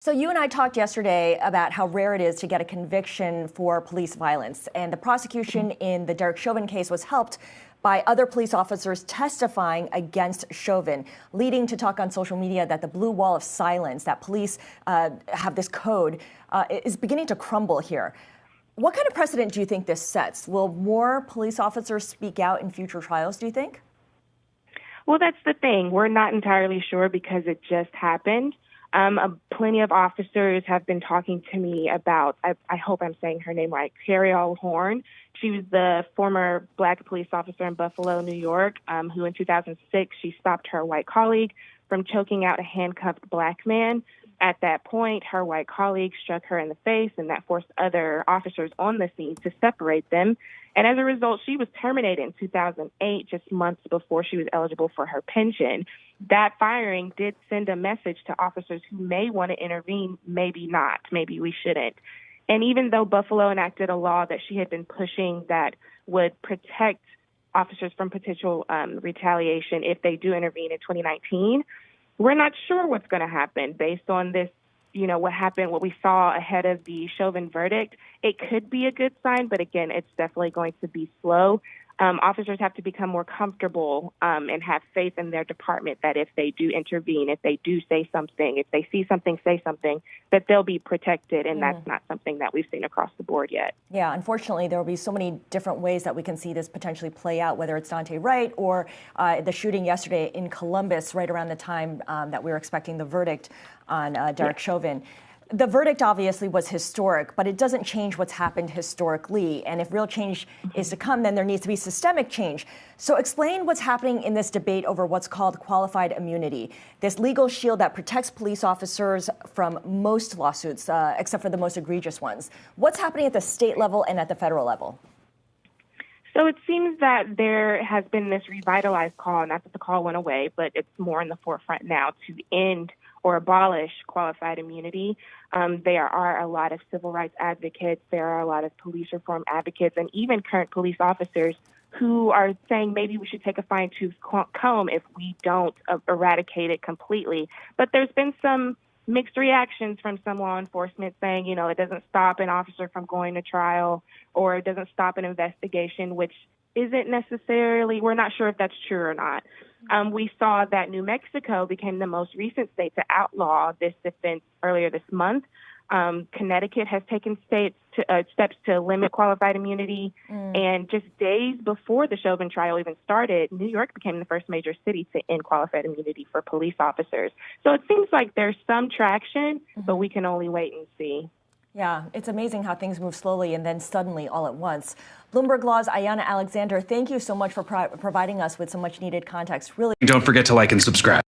So you and I talked yesterday about how rare it is to get a conviction for police violence. And the prosecution in the Derek Chauvin case was helped by other police officers testifying against Chauvin, leading to talk on social media that the blue wall of silence, that police have this code, is beginning to crumble here. What kind of precedent do you think this sets? Will more police officers speak out in future trials, do you think? Well, that's the thing. We're not entirely sure because it just happened. Plenty of officers have been talking to me about, I hope I'm saying her name right, Carrie Horn. She was the former Black police officer in Buffalo, New York, who in 2006, she stopped her white colleague from choking out a handcuffed Black man. At that point, her white colleague struck her in the face, and that forced other officers on the scene to separate them. And as a result, she was terminated in 2008, just months before she was eligible for her pension. That firing did send a message to officers who may want to intervene, maybe not, maybe we shouldn't. And even though Buffalo enacted a law that she had been pushing that would protect officers from potential retaliation if they do intervene in 2019, we're not sure what's going to happen based on this, what happened, what we saw ahead of the Chauvin verdict. It could be a good sign, but again, it's definitely going to be slow. Officers have to become more comfortable and have faith in their department that if they do intervene, if they do say something, if they see something, say something, that they'll be protected. And that's not something that we've seen across the board yet. Yeah, unfortunately, there will be so many different ways that we can see this potentially play out, whether it's Daunte Wright or the shooting yesterday in Columbus, right around the time that we were expecting the verdict on Derek Chauvin. The verdict obviously was historic, but it doesn't change what's happened historically. And if real change is to come, then there needs to be systemic change. So explain what's happening in this debate over what's called qualified immunity, this legal shield that protects police officers from most lawsuits, except for the most egregious ones. What's happening at the state level and at the federal level? So it seems that there has been this revitalized call, not that the call went away, but it's more in the forefront now to end or abolish qualified immunity. There are a lot of civil rights advocates, there are a lot of police reform advocates, and even current police officers who are saying maybe we should take a fine-tooth comb if we don't eradicate it completely. But there's been some mixed reactions from some law enforcement saying, it doesn't stop an officer from going to trial or it doesn't stop an investigation, which isn't necessarily, we're not sure if that's true or not. We saw that New Mexico became the most recent state to outlaw this defense earlier this month. Connecticut has taken steps to limit qualified immunity. And just days before the Chauvin trial even started, New York became the first major city to end qualified immunity for police officers. So it seems like there's some traction, but we can only wait and see. Yeah, it's amazing how things move slowly and then suddenly all at once. Bloomberg Law's Ayanna Alexander, thank you so much for providing us with so much needed context. Really. Don't forget to like and subscribe.